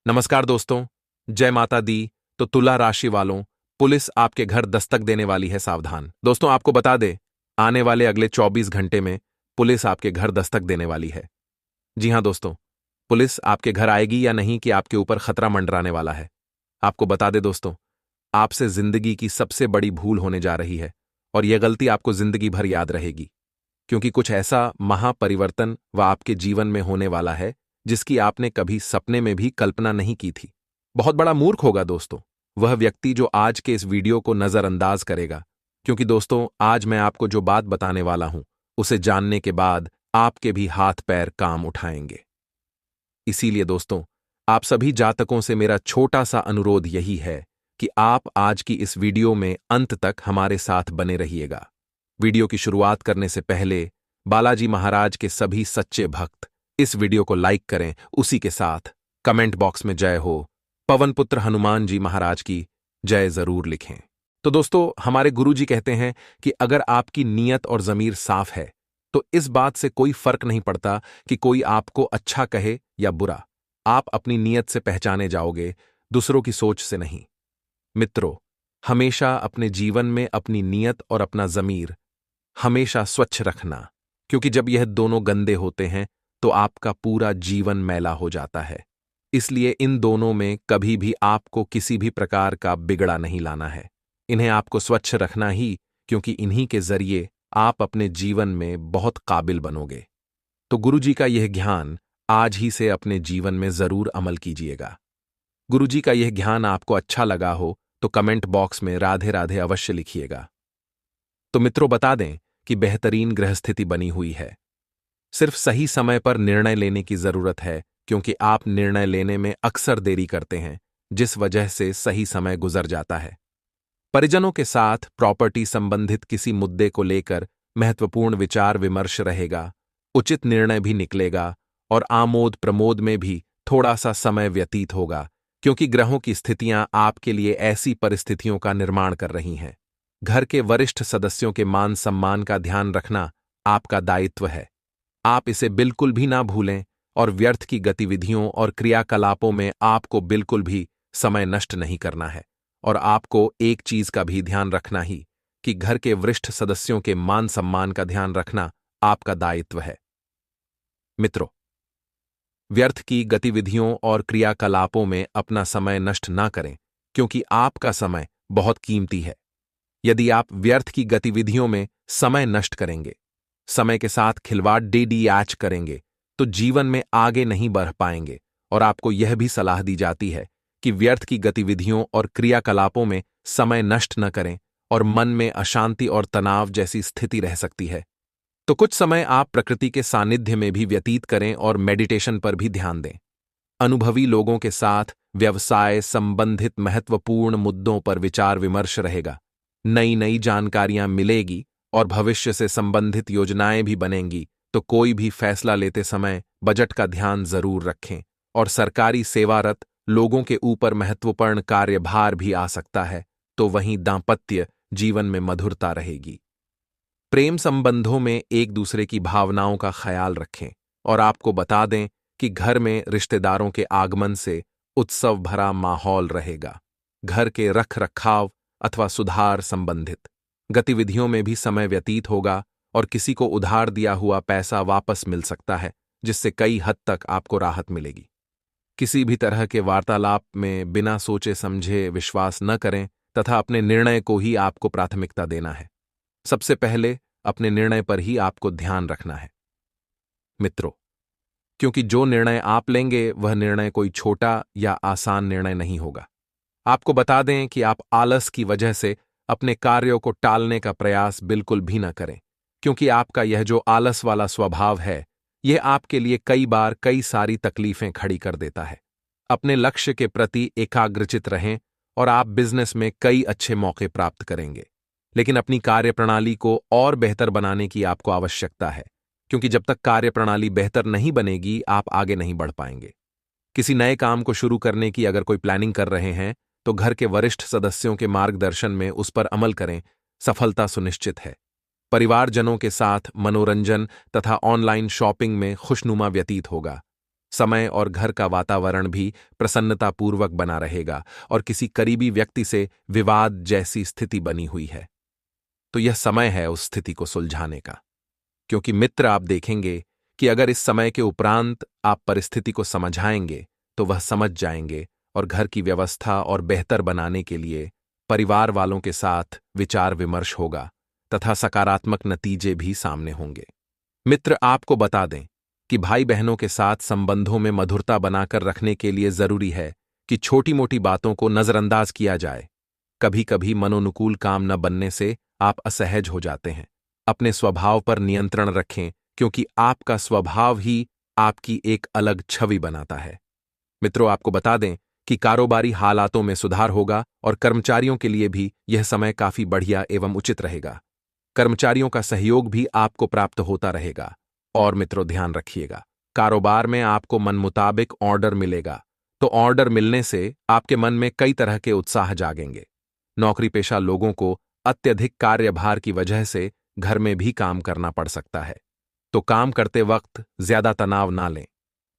नमस्कार दोस्तों। जय माता दी। तो तुला राशि वालों, पुलिस आपके घर दस्तक देने वाली है, सावधान। दोस्तों, आपको बता दे, आने वाले अगले 24 घंटे में पुलिस आपके घर दस्तक देने वाली है। जी हां दोस्तों, पुलिस आपके घर आएगी या नहीं कि आपके ऊपर खतरा मंडराने वाला है। आपको बता दे दोस्तों, आपसे जिंदगी की सबसे बड़ी भूल होने जा रही है और यह गलती आपको जिंदगी भर याद रहेगी, क्योंकि कुछ ऐसा महापरिवर्तन व आपके जीवन में होने वाला है जिसकी आपने कभी सपने में भी कल्पना नहीं की थी। बहुत बड़ा मूर्ख होगा दोस्तों वह व्यक्ति जो आज के इस वीडियो को नजरअंदाज करेगा, क्योंकि दोस्तों आज मैं आपको जो बात बताने वाला हूं उसे जानने के बाद आपके भी हाथ पैर काम उठाएंगे। इसीलिए दोस्तों, आप सभी जातकों से मेरा छोटा सा अनुरोध यही है कि आप आज की इस वीडियो में अंत तक हमारे साथ बने रहिएगा। वीडियो की शुरुआत करने से पहले बालाजी महाराज के सभी सच्चे भक्त इस वीडियो को लाइक करें, उसी के साथ कमेंट बॉक्स में जय हो, पवन पुत्र हनुमान जी महाराज की जय जरूर लिखें। तो दोस्तों, हमारे गुरुजी कहते हैं कि अगर आपकी नीयत और जमीर साफ है तो इस बात से कोई फर्क नहीं पड़ता कि कोई आपको अच्छा कहे या बुरा। आप अपनी नीयत से पहचाने जाओगे, दूसरों की सोच से नहीं। मित्रों, हमेशा अपने जीवन में अपनी नीयत और अपना जमीर हमेशा स्वच्छ रखना, क्योंकि जब यह दोनों गंदे होते हैं तो आपका पूरा जीवन मैला हो जाता है। इसलिए इन दोनों में कभी भी आपको किसी भी प्रकार का बिगड़ा नहीं लाना है। इन्हें आपको स्वच्छ रखना ही, क्योंकि इन्हीं के जरिए आप अपने जीवन में बहुत काबिल बनोगे। तो गुरुजी का यह ज्ञान आज ही से अपने जीवन में जरूर अमल कीजिएगा। गुरुजी का यह ज्ञान आपको अच्छा लगा हो तो कमेंट बॉक्स में राधे राधे अवश्य लिखिएगा। तो मित्रों, बता दें कि बेहतरीन ग्रहस्थिति बनी हुई है। सिर्फ सही समय पर निर्णय लेने की जरूरत है, क्योंकि आप निर्णय लेने में अक्सर देरी करते हैं, जिस वजह से सही समय गुजर जाता है। परिजनों के साथ प्रॉपर्टी संबंधित किसी मुद्दे को लेकर महत्वपूर्ण विचार विमर्श रहेगा, उचित निर्णय भी निकलेगा और आमोद प्रमोद में भी थोड़ा सा समय व्यतीत होगा, क्योंकि ग्रहों की स्थितियां आपके लिए ऐसी परिस्थितियों का निर्माण कर रही हैं। घर के वरिष्ठ सदस्यों के मान सम्मान का ध्यान रखना आपका दायित्व है। आप इसे बिल्कुल भी ना भूलें और व्यर्थ की गतिविधियों और क्रियाकलापों में आपको बिल्कुल भी समय नष्ट नहीं करना है। और आपको एक चीज का भी ध्यान रखना ही कि घर के वरिष्ठ सदस्यों के मान सम्मान का ध्यान रखना आपका दायित्व है। मित्रों, व्यर्थ की गतिविधियों और क्रियाकलापों में अपना समय नष्ट ना करें, क्योंकि आपका समय बहुत कीमती है। यदि आप व्यर्थ की गतिविधियों में समय नष्ट करेंगे, समय के साथ खिलवाड़ डेडियाच करेंगे, तो जीवन में आगे नहीं बढ़ पाएंगे। और आपको यह भी सलाह दी जाती है कि व्यर्थ की गतिविधियों और क्रियाकलापों में समय नष्ट न करें, और मन में अशांति और तनाव जैसी स्थिति रह सकती है। तो कुछ समय आप प्रकृति के सानिध्य में भी व्यतीत करें और मेडिटेशन पर भी ध्यान दें। अनुभवी लोगों के साथ व्यवसाय संबंधित महत्वपूर्ण मुद्दों पर विचार विमर्श रहेगा। नई नई जानकारियां मिलेगी और भविष्य से संबंधित योजनाएं भी बनेंगी। तो कोई भी फैसला लेते समय बजट का ध्यान जरूर रखें। और सरकारी सेवारत लोगों के ऊपर महत्वपूर्ण कार्यभार भी आ सकता है, तो वहीं दांपत्य जीवन में मधुरता रहेगी। प्रेम संबंधों में एक दूसरे की भावनाओं का ख्याल रखें। और आपको बता दें कि घर में रिश्तेदारों के आगमन से उत्सव भरा माहौल रहेगा। घर के रख रखाव अथवा सुधार संबंधित गतिविधियों में भी समय व्यतीत होगा और किसी को उधार दिया हुआ पैसा वापस मिल सकता है, जिससे कई हद तक आपको राहत मिलेगी। किसी भी तरह के वार्तालाप में बिना सोचे समझे विश्वास न करें तथा अपने निर्णय को ही आपको प्राथमिकता देना है। सबसे पहले अपने निर्णय पर ही आपको ध्यान रखना है मित्रों, क्योंकि जो निर्णय आप लेंगे वह निर्णय कोई छोटा या आसान निर्णय नहीं होगा। आपको बता दें कि आप आलस की वजह से अपने कार्यों को टालने का प्रयास बिल्कुल भी न करें, क्योंकि आपका यह जो आलस वाला स्वभाव है यह आपके लिए कई बार कई सारी तकलीफें खड़ी कर देता है। अपने लक्ष्य के प्रति एकाग्रचित रहें और आप बिजनेस में कई अच्छे मौके प्राप्त करेंगे। लेकिन अपनी कार्यप्रणाली को और बेहतर बनाने की आपको आवश्यकता है, क्योंकि जब तक कार्यप्रणाली बेहतर नहीं बनेगी आप आगे नहीं बढ़ पाएंगे। किसी नए काम को शुरू करने की अगर कोई प्लानिंग कर रहे हैं तो घर के वरिष्ठ सदस्यों के मार्गदर्शन में उस पर अमल करें, सफलता सुनिश्चित है। परिवारजनों के साथ मनोरंजन तथा ऑनलाइन शॉपिंग में खुशनुमा व्यतीत होगा। समय और घर का वातावरण भी प्रसन्नतापूर्वक बना रहेगा और किसी करीबी व्यक्ति से विवाद जैसी स्थिति बनी हुई है तो यह समय है उस स्थिति को सुलझाने का। क्योंकि मित्र, आप देखेंगे कि अगर इस समय के उपरांत आप परिस्थिति को समझाएंगे तो वह समझ जाएंगे और घर की व्यवस्था और बेहतर बनाने के लिए परिवार वालों के साथ विचार विमर्श होगा तथा सकारात्मक नतीजे भी सामने होंगे। मित्र, आपको बता दें कि भाई बहनों के साथ संबंधों में मधुरता बनाकर रखने के लिए जरूरी है कि छोटी मोटी बातों को नजरअंदाज किया जाए। कभी कभी मनोनुकूल काम न बनने से आप असहज हो जाते हैं। अपने स्वभाव पर नियंत्रण रखें, क्योंकि आपका स्वभाव ही आपकी एक अलग छवि बनाता है। मित्रों, आपको बता दें कि कारोबारी हालातों में सुधार होगा और कर्मचारियों के लिए भी यह समय काफी बढ़िया एवं उचित रहेगा। कर्मचारियों का सहयोग भी आपको प्राप्त होता रहेगा। और मित्रों, ध्यान रखिएगा, कारोबार में आपको मन मुताबिक ऑर्डर मिलेगा, तो ऑर्डर मिलने से आपके मन में कई तरह के उत्साह जागेंगे। नौकरी पेशा लोगों को अत्यधिक कार्यभार की वजह से घर में भी काम करना पड़ सकता है, तो काम करते वक्त ज्यादा तनाव ना लें।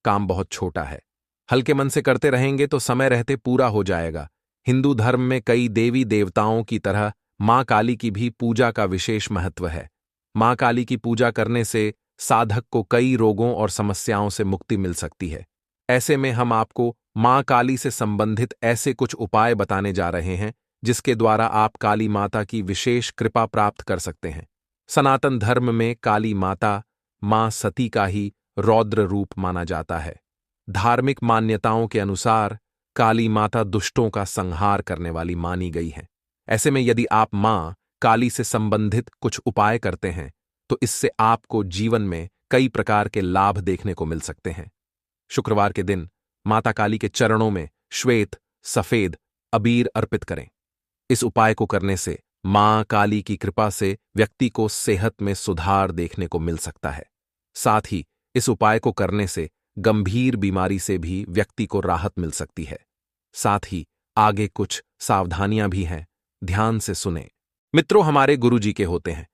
काम बहुत छोटा है, हल्के मन से करते रहेंगे तो समय रहते पूरा हो जाएगा। हिंदू धर्म में कई देवी देवताओं की तरह मां काली की भी पूजा का विशेष महत्व है। मां काली की पूजा करने से साधक को कई रोगों और समस्याओं से मुक्ति मिल सकती है। ऐसे में हम आपको मां काली से संबंधित ऐसे कुछ उपाय बताने जा रहे हैं जिसके द्वारा आप काली माता की विशेष कृपा प्राप्त कर सकते हैं। सनातन धर्म में काली माता मां सती का ही रौद्र रूप माना जाता है। धार्मिक मान्यताओं के अनुसार काली माता दुष्टों का संहार करने वाली मानी गई है। ऐसे में यदि आप मां काली से संबंधित कुछ उपाय करते हैं तो इससे आपको जीवन में कई प्रकार के लाभ देखने को मिल सकते हैं। शुक्रवार के दिन माता काली के चरणों में श्वेत सफेद अबीर अर्पित करें। इस उपाय को करने से मां काली की कृपा से व्यक्ति को सेहत में सुधार देखने को मिल सकता है। साथ ही इस उपाय को करने से गंभीर बीमारी से भी व्यक्ति को राहत मिल सकती है। साथ ही आगे कुछ सावधानियां भी हैं, ध्यान से सुने। मित्रों, हमारे गुरुजी के होते हैं।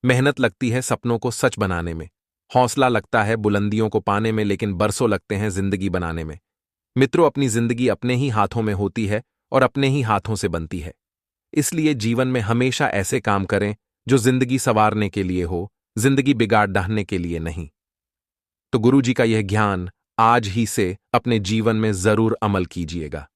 मेहनत लगती है सपनों को सच बनाने में, हौसला लगता है बुलंदियों को पाने में, लेकिन बरसों लगते हैं जिंदगी बनाने में। मित्रों, अपनी जिंदगी अपने ही हाथों में होती है और अपने ही हाथों से बनती है। इसलिए जीवन में हमेशा ऐसे काम करें जो जिंदगी संवारने के लिए हो, जिंदगी बिगाड़ डालने के लिए नहीं। तो गुरुजी का यह ज्ञान आज ही से अपने जीवन में जरूर अमल कीजिएगा।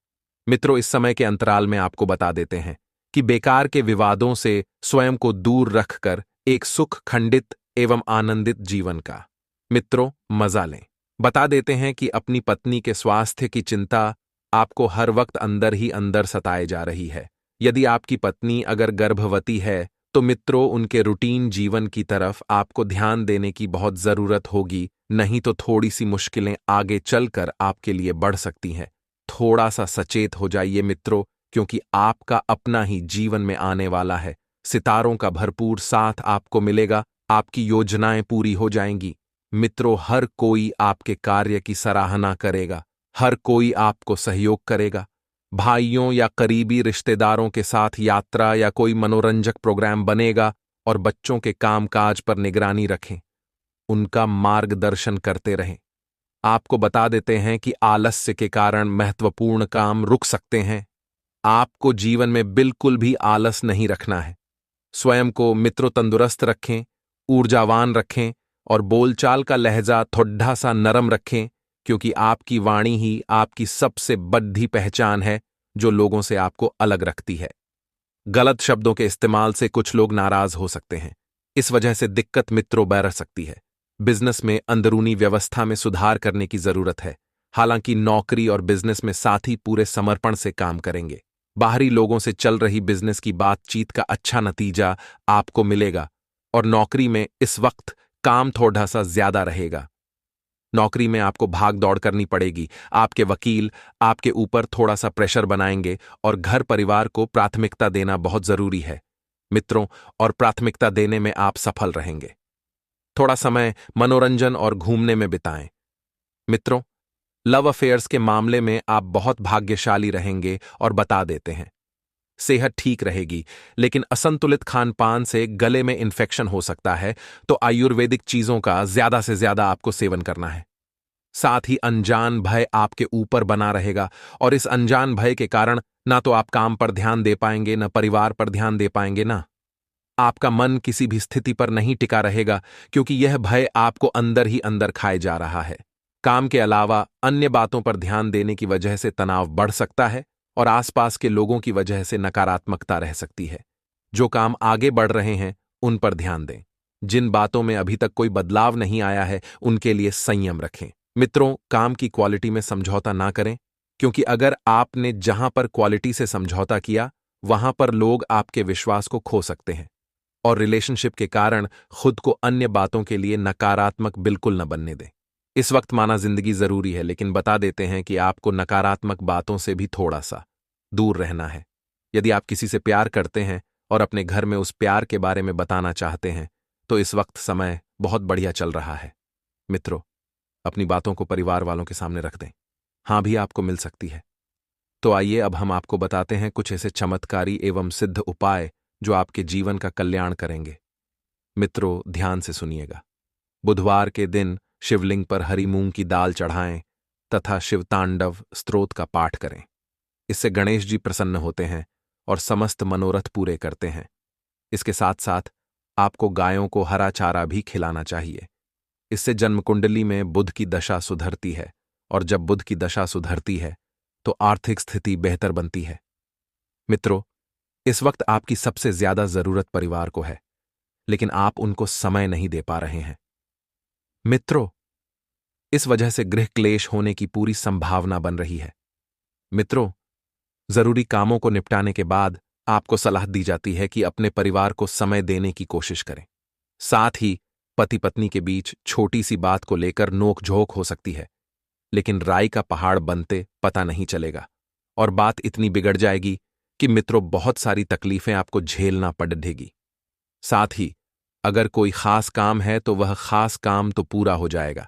मित्रों, इस समय के अंतराल में आपको बता देते हैं कि बेकार के विवादों से स्वयं को दूर रखकर एक सुख खंडित एवं आनंदित जीवन का मित्रों मजा लें। बता देते हैं कि अपनी पत्नी के स्वास्थ्य की चिंता आपको हर वक्त अंदर ही अंदर सताए जा रही है। यदि आपकी पत्नी अगर गर्भवती है तो मित्रों उनके रूटीन जीवन की तरफ आपको ध्यान देने की बहुत जरूरत होगी, नहीं तो थोड़ी सी मुश्किलें आगे चलकर आपके लिए बढ़ सकती हैं। थोड़ा सा सचेत हो जाइए मित्रों, क्योंकि आपका अपना ही जीवन में आने वाला है। सितारों का भरपूर साथ आपको मिलेगा, आपकी योजनाएं पूरी हो जाएंगी। मित्रों, हर कोई आपके कार्य की सराहना करेगा, हर कोई आपको सहयोग करेगा। भाइयों या करीबी रिश्तेदारों के साथ यात्रा या कोई मनोरंजक प्रोग्राम बनेगा और बच्चों के कामकाज पर निगरानी रखें, उनका मार्गदर्शन करते रहें। आपको बता देते हैं कि आलस्य के कारण महत्वपूर्ण काम रुक सकते हैं। आपको जीवन में बिल्कुल भी आलस नहीं रखना है। स्वयं को मित्रों तंदुरुस्त रखें, ऊर्जावान रखें और बोलचाल का लहजा थोड़ा सा नरम रखें, क्योंकि आपकी वाणी ही आपकी सबसे बड़ी पहचान है जो लोगों से आपको अलग रखती है। गलत शब्दों के इस्तेमाल से कुछ लोग नाराज हो सकते हैं, इस वजह से दिक्कत मित्रों बढ़ सकती है। बिजनेस में अंदरूनी व्यवस्था में सुधार करने की जरूरत है। हालांकि नौकरी और बिजनेस में साथी पूरे समर्पण से काम करेंगे। बाहरी लोगों से चल रही बिजनेस की बातचीत का अच्छा नतीजा आपको मिलेगा और नौकरी में इस वक्त काम थोड़ा सा ज्यादा रहेगा। नौकरी में आपको भाग दौड़ करनी पड़ेगी। आपके वकील आपके ऊपर थोड़ा सा प्रेशर बनाएंगे और घर परिवार को प्राथमिकता देना बहुत जरूरी है मित्रों, और प्राथमिकता देने में आप सफल रहेंगे। थोड़ा समय मनोरंजन और घूमने में बिताएं। मित्रों, लव अफेयर्स के मामले में आप बहुत भाग्यशाली रहेंगे और बता देते हैं। सेहत ठीक रहेगी, लेकिन असंतुलित खान पान से गले में इन्फेक्शन हो सकता है, तो आयुर्वेदिक चीजों का ज्यादा से ज्यादा आपको सेवन करना है। साथ ही अनजान भय आपके ऊपर बना रहेगा, और इस अनजान भय के कारण ना तो आप काम पर ध्यान दे पाएंगे, ना परिवार पर ध्यान दे पाएंगे, ना आपका मन किसी भी स्थिति पर नहीं टिका रहेगा, क्योंकि यह भय आपको अंदर ही अंदर खाए जा रहा है। काम के अलावा अन्य बातों पर ध्यान देने की वजह से तनाव बढ़ सकता है और आसपास के लोगों की वजह से नकारात्मकता रह सकती है। जो काम आगे बढ़ रहे हैं उन पर ध्यान दें। जिन बातों में अभी तक कोई बदलाव नहीं आया है उनके लिए संयम रखें। मित्रों, काम की क्वालिटी में समझौता ना करें, क्योंकि अगर आपने जहां पर क्वालिटी से समझौता किया वहां पर लोग आपके विश्वास को खो सकते हैं, और रिलेशनशिप के कारण खुद को अन्य बातों के लिए नकारात्मक बिल्कुल न बनने दें। इस वक्त माना जिंदगी जरूरी है, लेकिन बता देते हैं कि आपको नकारात्मक बातों से भी थोड़ा सा दूर रहना है। यदि आप किसी से प्यार करते हैं और अपने घर में उस प्यार के बारे में बताना चाहते हैं तो इस वक्त समय बहुत बढ़िया चल रहा है। मित्रों, अपनी बातों को परिवार वालों के सामने रख दें। हाँ भी आपको मिल सकती है। तो आइए अब हम आपको बताते हैं कुछ ऐसे चमत्कारी एवं सिद्ध उपाय जो आपके जीवन का कल्याण करेंगे। मित्रों, ध्यान से सुनिएगा। बुधवार के दिन शिवलिंग पर हरी मूंग की दाल चढ़ाएं तथा शिवतांडव स्तोत्र का पाठ करें। इससे गणेश जी प्रसन्न होते हैं और समस्त मनोरथ पूरे करते हैं। इसके साथ साथ आपको गायों को हरा चारा भी खिलाना चाहिए। इससे जन्मकुंडली में बुध की दशा सुधरती है, और जब बुध की दशा सुधरती है तो आर्थिक स्थिति बेहतर बनती है। मित्रों, इस वक्त आपकी सबसे ज्यादा जरूरत परिवार को है, लेकिन आप उनको समय नहीं दे पा रहे हैं। मित्रों, इस वजह से गृह क्लेश होने की पूरी संभावना बन रही है। मित्रों, जरूरी कामों को निपटाने के बाद आपको सलाह दी जाती है कि अपने परिवार को समय देने की कोशिश करें। साथ ही पति पत्नी के बीच छोटी सी बात को लेकर नोक-झोंक हो सकती है, लेकिन राई का पहाड़ बनते पता नहीं चलेगा और बात इतनी बिगड़ जाएगी कि मित्रों बहुत सारी तकलीफें आपको झेलना पड़ेगी। साथ ही अगर कोई खास काम है तो वह खास काम तो पूरा हो जाएगा।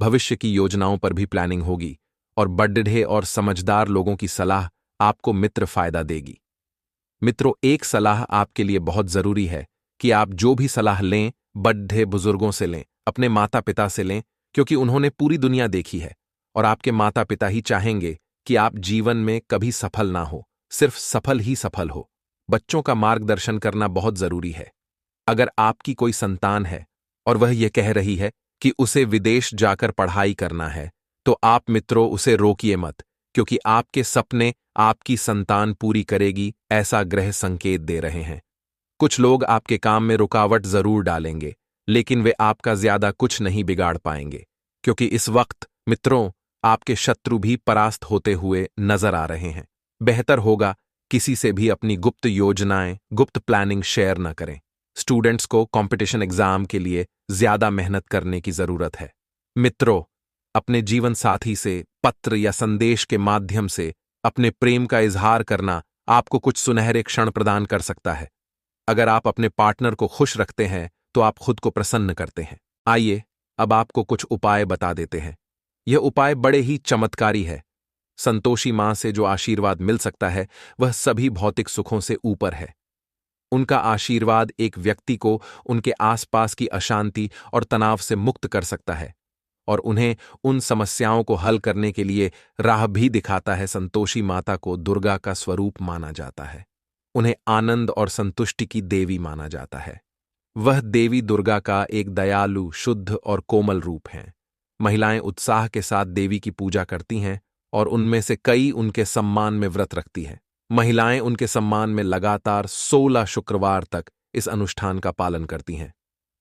भविष्य की योजनाओं पर भी प्लानिंग होगी, और बड्ढे और समझदार लोगों की सलाह आपको मित्र फायदा देगी। मित्रों, एक सलाह आपके लिए बहुत जरूरी है कि आप जो भी सलाह लें बड्ढे बुजुर्गों से लें, अपने माता पिता से लें, क्योंकि उन्होंने पूरी दुनिया देखी है और आपके माता पिता ही चाहेंगे कि आप जीवन में कभी सफल ना हो, सिर्फ सफल ही सफल हो। बच्चों का मार्गदर्शन करना बहुत जरूरी है। अगर आपकी कोई संतान है और वह यह कह रही है कि उसे विदेश जाकर पढ़ाई करना है, तो आप मित्रों उसे रोकिए मत, क्योंकि आपके सपने आपकी संतान पूरी करेगी, ऐसा ग्रह संकेत दे रहे हैं। कुछ लोग आपके काम में रुकावट जरूर डालेंगे, लेकिन वे आपका ज्यादा कुछ नहीं बिगाड़ पाएंगे, क्योंकि इस वक्त मित्रों आपके शत्रु भी परास्त होते हुए नजर आ रहे हैं। बेहतर होगा किसी से भी अपनी गुप्त योजनाएं, गुप्त प्लानिंग शेयर न करें। स्टूडेंट्स को कंपटीशन एग्जाम के लिए ज्यादा मेहनत करने की जरूरत है। मित्रों, अपने जीवन साथी से पत्र या संदेश के माध्यम से अपने प्रेम का इजहार करना आपको कुछ सुनहरे क्षण प्रदान कर सकता है। अगर आप अपने पार्टनर को खुश रखते हैं तो आप खुद को प्रसन्न करते हैं। आइए अब आपको कुछ उपाय बता देते हैं। यह उपाय बड़े ही चमत्कारी है। संतोषी मां से जो आशीर्वाद मिल सकता है वह सभी भौतिक सुखों से ऊपर है। उनका आशीर्वाद एक व्यक्ति को उनके आसपास की अशांति और तनाव से मुक्त कर सकता है और उन्हें उन समस्याओं को हल करने के लिए राह भी दिखाता है। संतोषी माता को दुर्गा का स्वरूप माना जाता है। उन्हें आनंद और संतुष्टि की देवी माना जाता है। वह देवी दुर्गा का एक दयालु, शुद्ध और कोमल रूप हैं। महिलाएं उत्साह के साथ देवी की पूजा करती हैं और उनमें से कई उनके सम्मान में व्रत रखती हैं। महिलाएं उनके सम्मान में लगातार 16 शुक्रवार तक इस अनुष्ठान का पालन करती हैं।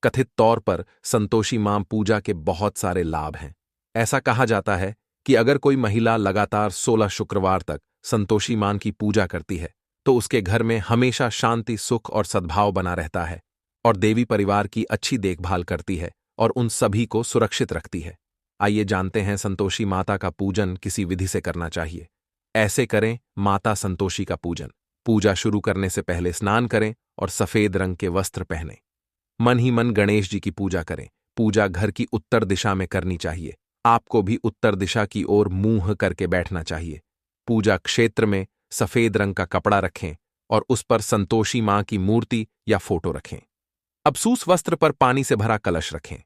कथित तौर पर संतोषी मां पूजा के बहुत सारे लाभ हैं। ऐसा कहा जाता है कि अगर कोई महिला लगातार 16 शुक्रवार तक संतोषी मां की पूजा करती है तो उसके घर में हमेशा शांति, सुख और सद्भाव बना रहता है, और देवी परिवार की अच्छी देखभाल करती है और उन सभी को सुरक्षित रखती है। आइए जानते हैं संतोषी माता का पूजन किसी विधि से करना चाहिए। ऐसे करें माता संतोषी का पूजन। पूजा शुरू करने से पहले स्नान करें और सफेद रंग के वस्त्र पहनें। मन ही मन गणेश जी की पूजा करें। पूजा घर की उत्तर दिशा में करनी चाहिए। आपको भी उत्तर दिशा की ओर मुंह करके बैठना चाहिए। पूजा क्षेत्र में सफेद रंग का कपड़ा रखें और उस पर संतोषी मां की मूर्ति या फोटो रखें। अबसूस वस्त्र पर पानी से भरा कलश रखें।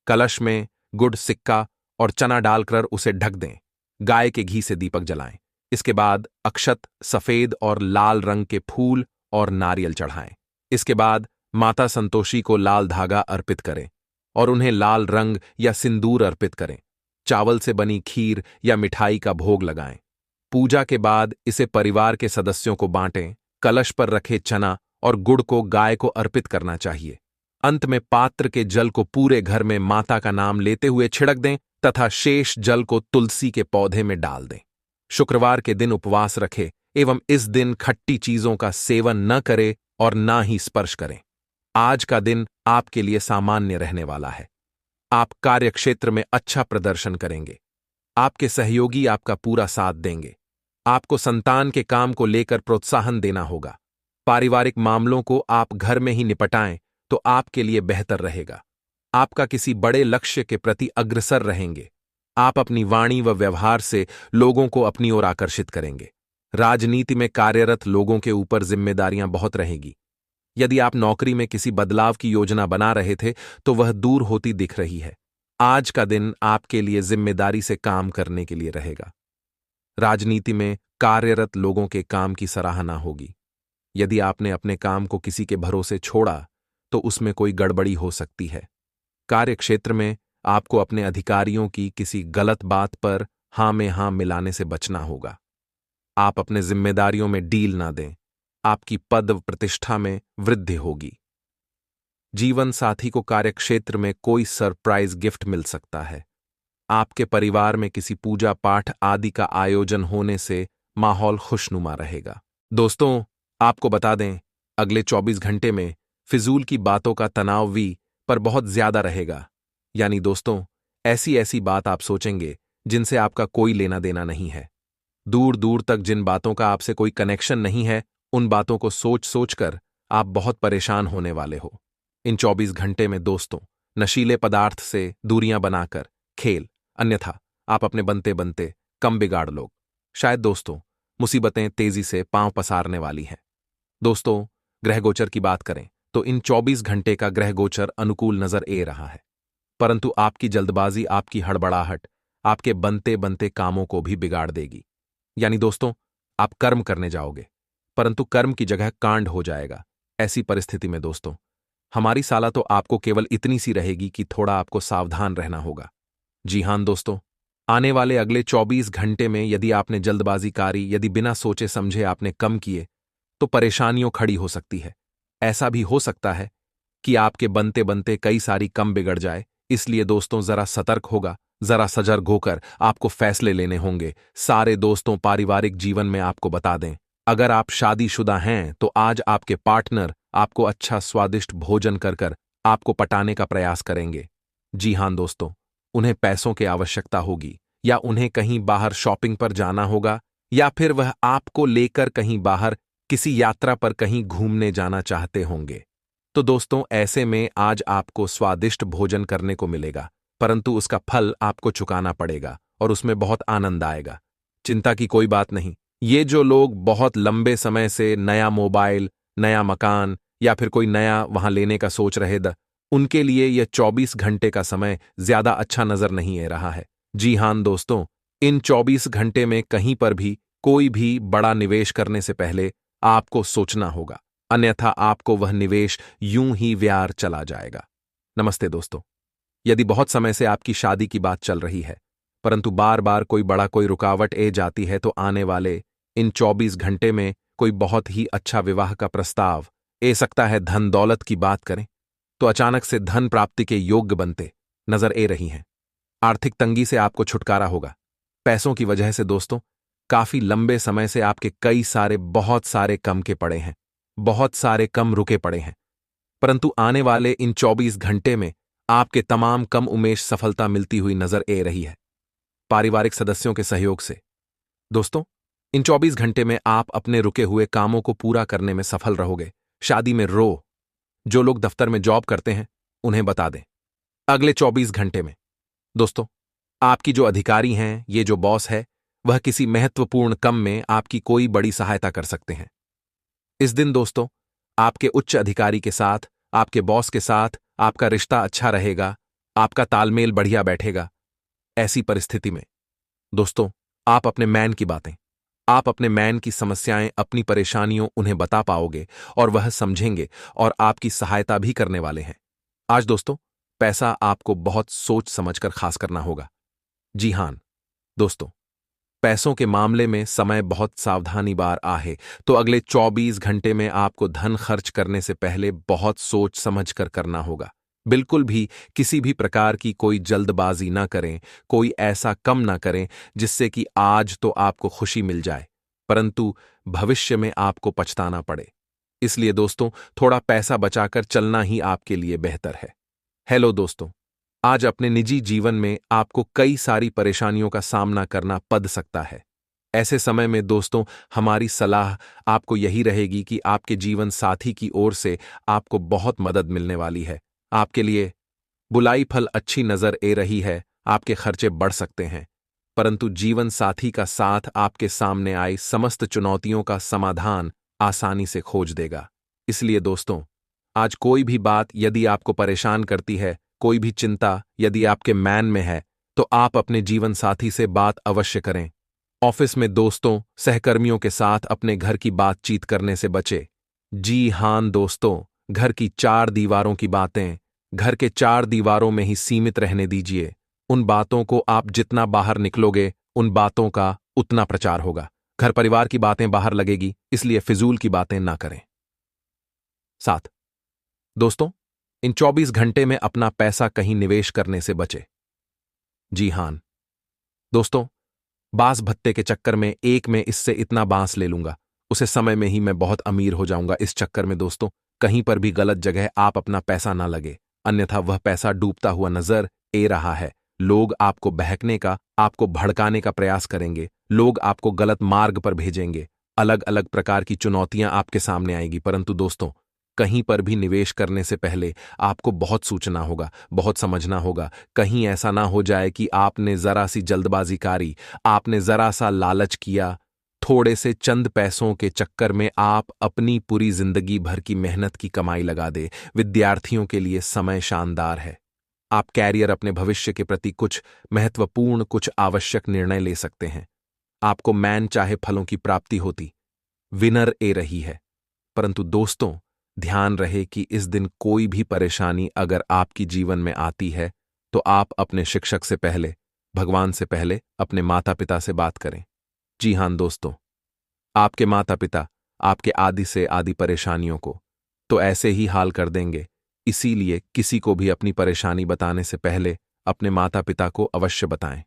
कलश में गुड़, सिक्का और चना डालकर उसे ढक दें। गाय के घी से दीपक जलाएं। इसके बाद अक्षत, सफेद और लाल रंग के फूल और नारियल चढ़ाएं। इसके बाद माता संतोषी को लाल धागा अर्पित करें और उन्हें लाल रंग या सिंदूर अर्पित करें। चावल से बनी खीर या मिठाई का भोग लगाएं। पूजा के बाद इसे परिवार के सदस्यों को बांटें। कलश पर रखे चना और गुड़ को गाय को अर्पित करना चाहिए। अंत में पात्र के जल को पूरे घर में माता का नाम लेते हुए छिड़क दें तथा शेष जल को तुलसी के पौधे में डाल दें। शुक्रवार के दिन उपवास रखें एवं इस दिन खट्टी चीजों का सेवन न करें और ना ही स्पर्श करें। आज का दिन आपके लिए सामान्य रहने वाला है। आप कार्यक्षेत्र में अच्छा प्रदर्शन करेंगे। आपके सहयोगी आपका पूरा साथ देंगे। आपको संतान के काम को लेकर प्रोत्साहन देना होगा। पारिवारिक मामलों को आप घर में ही निपटाएं तो आपके लिए बेहतर रहेगा। आपका किसी बड़े लक्ष्य के प्रति अग्रसर रहेंगे। आप अपनी वाणी व व्यवहार से लोगों को अपनी ओर आकर्षित करेंगे। राजनीति में कार्यरत लोगों के ऊपर जिम्मेदारियां बहुत रहेगी। यदि आप नौकरी में किसी बदलाव की योजना बना रहे थे तो वह दूर होती दिख रही है। आज का दिन आपके लिए जिम्मेदारी से काम करने के लिए रहेगा। राजनीति में कार्यरत लोगों के काम की सराहना होगी। यदि आपने अपने काम को किसी के भरोसे छोड़ा तो उसमें कोई गड़बड़ी हो सकती है। कार्यक्षेत्र में आपको अपने अधिकारियों की किसी गलत बात पर हां में हां मिलाने से बचना होगा। आप अपने जिम्मेदारियों में डील ना दें। आपकी पद व प्रतिष्ठा में वृद्धि होगी। जीवन साथी को कार्यक्षेत्र में कोई सरप्राइज गिफ्ट मिल सकता है। आपके परिवार में किसी पूजा पाठ आदि का आयोजन होने से माहौल खुशनुमा रहेगा। दोस्तों, आपको बता दें, अगले 24 घंटे में फिजूल की बातों का तनाव भी पर बहुत ज्यादा रहेगा। यानी दोस्तों, ऐसी ऐसी बात आप सोचेंगे जिनसे आपका कोई लेना देना नहीं है। दूर दूर तक जिन बातों का आपसे कोई कनेक्शन नहीं है, उन बातों को सोच सोचकर आप बहुत परेशान होने वाले हो। इन 24 घंटे में दोस्तों, नशीले पदार्थ से दूरियां बनाकर खेल, अन्यथा आप अपने बनते बनते कम बिगाड़ लोग। शायद दोस्तों, मुसीबतें तेजी से पांव पसारने वाली हैं। दोस्तों, ग्रह गोचर की बात करें तो इन 24 घंटे का ग्रह गोचर अनुकूल नजर ए रहा है, परंतु आपकी जल्दबाजी, आपकी हड़बड़ाहट आपके बनते बनते कामों को भी बिगाड़ देगी। यानी दोस्तों, आप कर्म करने जाओगे परंतु कर्म की जगह कांड हो जाएगा। ऐसी परिस्थिति में दोस्तों, हमारी सलाह तो आपको केवल इतनी सी रहेगी कि थोड़ा आपको सावधान रहना होगा। जी हां दोस्तों, आने वाले अगले 24 घंटे में यदि आपने जल्दबाजीकारी, यदि बिना सोचे समझे आपने कम किए तो परेशानियों खड़ी हो सकती है। ऐसा भी हो सकता है कि आपके बनते बनते कई सारी कम बिगड़ जाए। इसलिए दोस्तों, जरा सतर्क होगा, जरा सजग होकर आपको फैसले लेने होंगे। सारे दोस्तों, पारिवारिक जीवन में आपको बता दें, अगर आप शादीशुदा हैं तो आज आपके पार्टनर आपको अच्छा स्वादिष्ट भोजन कर कर आपको पटाने का प्रयास करेंगे। जी हां दोस्तों, उन्हें पैसों की आवश्यकता होगी, या उन्हें कहीं बाहर शॉपिंग पर जाना होगा, या फिर वह आपको लेकर कहीं बाहर किसी यात्रा पर कहीं घूमने जाना चाहते होंगे। तो दोस्तों, ऐसे में आज आपको स्वादिष्ट भोजन करने को मिलेगा, परंतु उसका फल आपको चुकाना पड़ेगा और उसमें बहुत आनंद आएगा। चिंता की कोई बात नहीं। ये जो लोग बहुत लंबे समय से नया मोबाइल, नया मकान या फिर कोई नया वहां लेने का सोच रहे उनके लिए यह 24 घंटे का समय ज्यादा अच्छा नजर नहीं आ रहा है। जी हां दोस्तों, इन 24 घंटे में कहीं पर भी कोई भी बड़ा निवेश करने से पहले आपको सोचना होगा, अन्यथा आपको वह निवेश यूं ही व्यार चला जाएगा। नमस्ते दोस्तों, यदि बहुत समय से आपकी शादी की बात चल रही है परंतु बार बार कोई रुकावट ए जाती है, तो आने वाले इन 24 घंटे में कोई बहुत ही अच्छा विवाह का प्रस्ताव ए सकता है। धन दौलत की बात करें तो अचानक से धन प्राप्ति के योग्य बनते नजर ए रही हैं। आर्थिक तंगी से आपको छुटकारा होगा। पैसों की वजह से दोस्तों, काफी लंबे समय से आपके कई सारे बहुत सारे कम के पड़े हैं, बहुत सारे कम रुके पड़े हैं, परंतु आने वाले इन 24 घंटे में आपके तमाम कम उमेश सफलता मिलती हुई नजर ए रही है, पारिवारिक सदस्यों के सहयोग से। दोस्तों, इन 24 घंटे में आप अपने रुके हुए कामों को पूरा करने में सफल रहोगे। शादी में जो लोग दफ्तर में जॉब करते हैं उन्हें बता दें, अगले 24 घंटे में दोस्तों, आपकी जो अधिकारी हैं, ये जो बॉस है, वह किसी महत्वपूर्ण काम में आपकी कोई बड़ी सहायता कर सकते हैं। इस दिन दोस्तों, आपके उच्च अधिकारी के साथ, आपके बॉस के साथ आपका रिश्ता अच्छा रहेगा, आपका तालमेल बढ़िया बैठेगा। ऐसी परिस्थिति में दोस्तों, आप अपने मैन की बातें, आप अपने मैन की समस्याएं, अपनी परेशानियों उन्हें बता पाओगे और वह समझेंगे और आपकी सहायता भी करने वाले हैं। आज दोस्तों, पैसा आपको बहुत सोच समझकर खास करना होगा। जी हां दोस्तों, पैसों के मामले में समय बहुत सावधानी बार आहे, तो अगले 24 घंटे में आपको धन खर्च करने से पहले बहुत सोच समझ कर करना होगा। बिल्कुल भी किसी भी प्रकार की कोई जल्दबाजी ना करें, कोई ऐसा कम ना करें जिससे कि आज तो आपको खुशी मिल जाए, परंतु भविष्य में आपको पछताना पड़े। इसलिए दोस्तों, थोड़ा पैसा बचाकर चलना ही आपके लिए बेहतर है। हेलो दोस्तों, आज अपने निजी जीवन में आपको कई सारी परेशानियों का सामना करना पड़ सकता है। ऐसे समय में दोस्तों, हमारी सलाह आपको यही रहेगी कि आपके जीवन साथी की ओर से आपको बहुत मदद मिलने वाली है। आपके लिए बुलाई फल अच्छी नजर ए रही है, आपके खर्चे बढ़ सकते हैं, परंतु जीवन साथी का साथ आपके सामने आई समस्त चुनौतियों का समाधान आसानी से खोज देगा। इसलिए दोस्तों, आज कोई भी बात यदि आपको परेशान करती है, कोई भी चिंता यदि आपके मैन में है, तो आप अपने जीवन साथी से बात अवश्य करें। ऑफिस में दोस्तों, सहकर्मियों के साथ अपने घर की बातचीत करने से बचे। जी हां दोस्तों, घर की चार दीवारों की बातें घर के चार दीवारों में ही सीमित रहने दीजिए। उन बातों को आप जितना बाहर निकलोगे, उन बातों का उतना प्रचार होगा। घर परिवार की बातें बाहर लगेगी, इसलिए फिजूल की बातें ना करें। 7 दोस्तों, इन 24 घंटे में अपना पैसा कहीं निवेश करने से बचे। जी हां दोस्तों, बांस भत्ते के चक्कर में एक में इससे इतना बांस ले लूंगा, उसे समय में ही मैं बहुत अमीर हो जाऊंगा। इस चक्कर में दोस्तों, कहीं पर भी गलत जगह आप अपना पैसा ना लगे, अन्यथा वह पैसा डूबता हुआ नजर ए रहा है। लोग आपको बहकने का, आपको भड़काने का प्रयास करेंगे, लोग आपको गलत मार्ग पर भेजेंगे, अलग अलग प्रकार की चुनौतियां आपके सामने आएगी। परंतु दोस्तों, कहीं पर भी निवेश करने से पहले आपको बहुत सोचना होगा, बहुत समझना होगा। कहीं ऐसा ना हो जाए कि आपने जरा सी जल्दबाजी करी, आपने जरा सा लालच किया, थोड़े से चंद पैसों के चक्कर में आप अपनी पूरी जिंदगी भर की मेहनत की कमाई लगा दे। विद्यार्थियों के लिए समय शानदार है। आप कैरियर, अपने भविष्य के प्रति कुछ महत्वपूर्ण, कुछ आवश्यक निर्णय ले सकते हैं। आपको मैन चाहे फलों की प्राप्ति होती, विनर ए रही है। परंतु दोस्तों, ध्यान रहे कि इस दिन कोई भी परेशानी अगर आपकी जीवन में आती है, तो आप अपने शिक्षक से पहले, भगवान से पहले अपने माता पिता से बात करें। जी हां दोस्तों, आपके माता पिता आपके आदि से आदि परेशानियों को तो ऐसे ही हाल कर देंगे। इसीलिए किसी को भी अपनी परेशानी बताने से पहले अपने माता पिता को अवश्य बताएं।